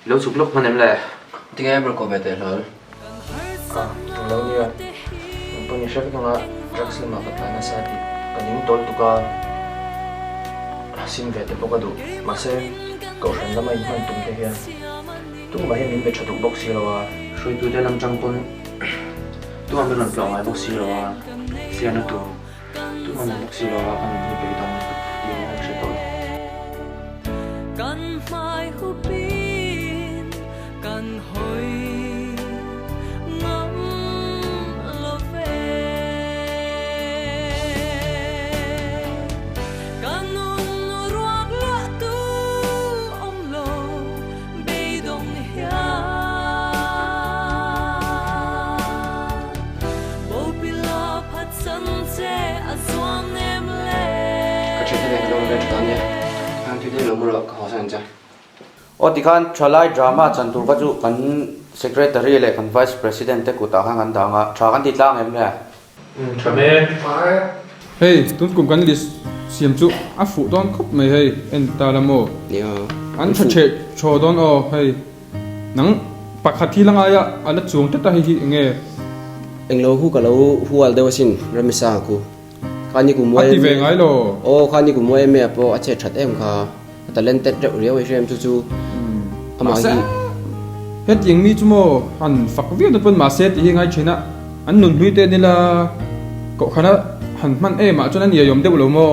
lâu chụp lúc mà em lại tiếng em có vẻ tệ hơn lâu như bây giờ sẽ không là rất là mà phải là sao thì cái những tối tụ ca xin về từ bốc đủ mà sẽ cậu sẽ làm ai mang tung thế kia tung mà hiện mình bị chặt tụ bốc xì rồi rồi tôi đã làm trăng con tôi làm bên làm plong ai bốc xì rồi xì nó tụ tôi làm bốc xì rồi còn đi Beidawng đi ăn sẽ tối cần phải hụp pin cần hồi ngắm lo về cần nôn ruột lạ tu ông lo Beidawng hia bố pila phát sân che azuang em le cái chuyện thế này lâu lên cho nhé anh thì đây là một loại khó khăn chứ ở thì kan thalai drama chan tur ka chu kan secretary le kan vice president te ku ta hang an danga tha kan ti tlang em le chame hey tuân cùng cái list siam chu a phụ don khóc mày hey en ta là mồ anh phát chế cho don hey nắng pakhat thi lang aya ala chung te ta hi nghe anh lâu hu cả lâu hu al đâu xin ramisa ku khani ku mua ati về ngay lo khani ku mua em po a che that em kha thlen te riau em chu ama hi hết tiếng mi chu mồ han phak vi nó pun ma set hi ngay china anh nun hui te ni la ko khana han man em ma chu na ni yom de lo mo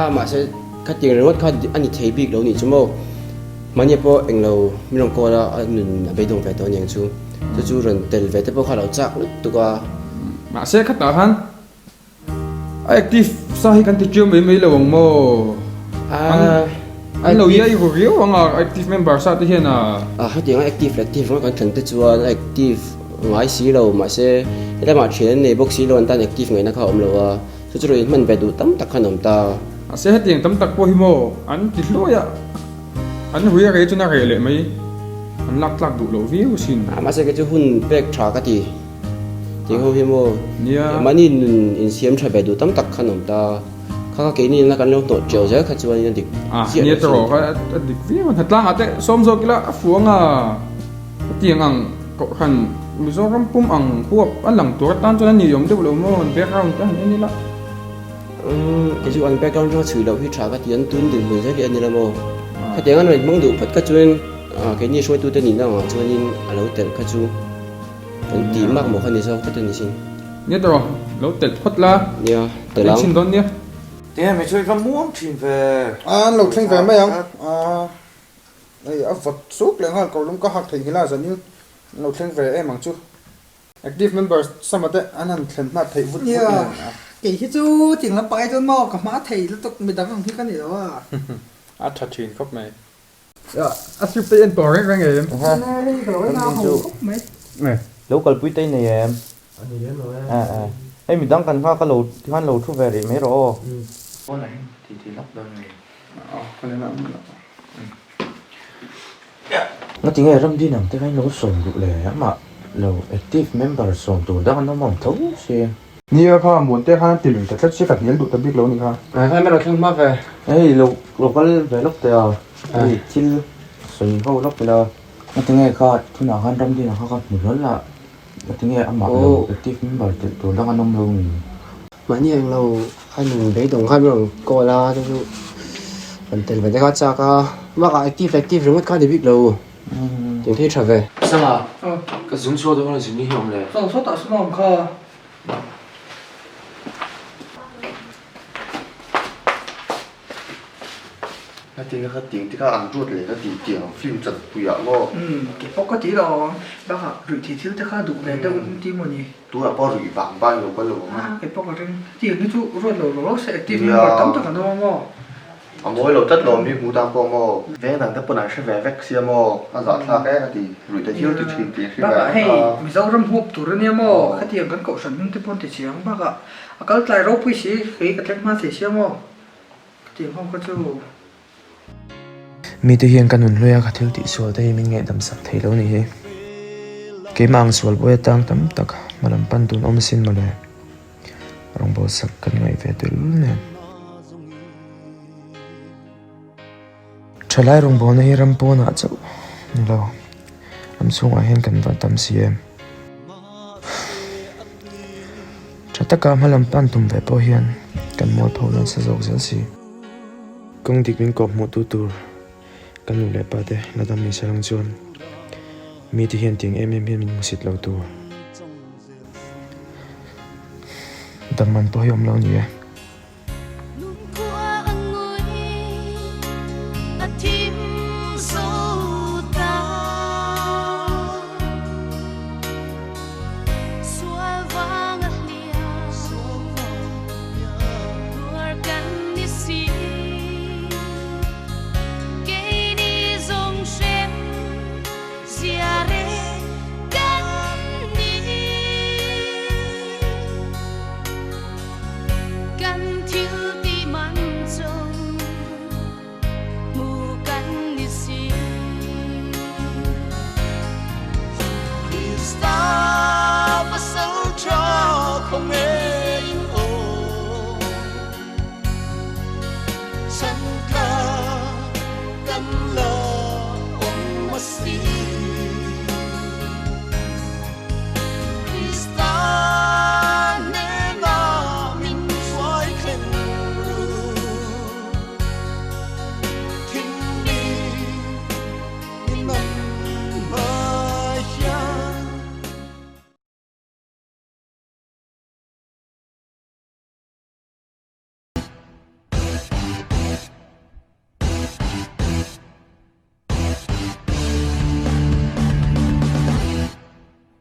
mà sẽ khách tiền rồi khách anh thấy bị lâu nhỉ chứ mô mà nhớ po anh lâu mình làm coi là anh Beidawng phải tôi nhận chú chú rồi tiền về tới po khai lâu chak tụi qua ma se khat ta han active sai kan ti chu mấy mấy lo mo anh lâu ya yêu riu ang active member sa te hian hết tiếng active nó còn thành tới chú active ngoài xí lâu mà sẽ cái mà chuyện này bốc xí lâu anh ta active người nó không lâu chú rồi mình về đủ tấm tắc khăn ông ta sẽ hết tiếng tấm tắc po hi mo anh ti lo ya anh hui cái chu na cái lệ mấy anh lắc đủ lo view xin mà sẽ cái chú hun bek trả cái gì tiếng ho hi mo nia mà in siam chạy về đủ tấm tắc khăn ông ta cái này là cái lâu tổ chiều chứ khách chú anh đi nia tro cái dik view anh thật lang ate som zo kila fuang tiếng ang Kohhran Mizo rampum ang huap anh lang tu tan cho nên nhiều giống được lo mo background cái này là cái chú anh background cho chửi đầu khi trả cái tiền tuôn tiền người rất là mồ cái tiếng anh này mong đủ phát cái chú anh cái như số tu tên nhìn nào chú anh lâu tiền cái chú anh tìm mắc một cái này sao cái tên này xin nia tro lo tel phot la nia từ anh lắm xin đón nia thế mày chơi con muỗng chìm về lộc thlen về mấy ông đây vật suốt lên hơn cậu lúc có học thì là giống như lộc thlen về em bằng chú active members sao mà thế anh ăn thlen mà thầy vút cái chú tiếng là bài cho nó cả má thầy nó tục mình đăng không thích cái này đâu à thật chuyện khóc mày à chụp tay anh bỏ cái em này rồi nào hổ mấy này lâu còn bụi tây này em em mình đang cần pha cái lẩu thì ăn lẩu thu về để mấy rồi con này thì lóc đơn này con này là nó chỉ nghe râm đi nằm tới cái lẩu sồn đủ lẻ mà lẩu active member sồn tủ đó nó mỏng thấu xe nia kha muốn te kha tiền thật chất sẽ phải nhớ đủ tập biết lâu này kha hai mấy lần không mắc về ấy lẩu cái về lóc tèo thì chill sồn hâu lóc tèo nó chỉ nghe kha thu nào ăn râm đi nào kha một lớn là nó chỉ nghe ăn mặc lẩu active member tủ đó ăn nông luôn mà như anh lâu anh Beidawng hai lần coi là chú phần tiền về cái chak mà cái active rồi mất cái để biết lâu tiếng thế trở về sao à cái dùng số đó là dùng như hiện này số tạo số lòng kha cái tiếng thì cái ăn ruột này cái tiếng phim chật bụi ạ ngô cái bóc cái tí đó bác ạ rủi thì thiếu tất cả đủ này đâu tim mà nhỉ tôi là bao rủi vàng bao nhiêu cái lỗ mà cái bóc cái tiếng cái chú rồi nó sẽ tim mà tắm tất cả nó mà mỗi lỗ tất lỗ mi cũng đang có mò vé thằng tất bữa nay sẽ vé vét xe mò ăn giọt ra cái thì rủi tới thiếu thì chuyện tiền bác ạ hay mình giao râm hộp turin nha mò cái tiếng cái cậu sản những cái con thì chiang bác ạ cái lại rau quý sĩ khi cái thlen mà thì chiang mò tiếng không có chú mi tu hian kanun loya ka thil ti sual dei min nge dam sak thei lo ni hi ke mang sual boya tang tam tak malam pan tun om sin male rong bo sak kan ngai ve tul ne thalai rong bo na hi ram po na chau lo lam chunga hian kan va tam siam thataka hmalam pan tum ve pawh hian kan mol pho nan sa zawk zel si kong dik min kop mu tu tur kan lu le pa te ladam ni sarang chuan mi ti hian ting em hian min musit lo tu damman pawh hi om lo ni e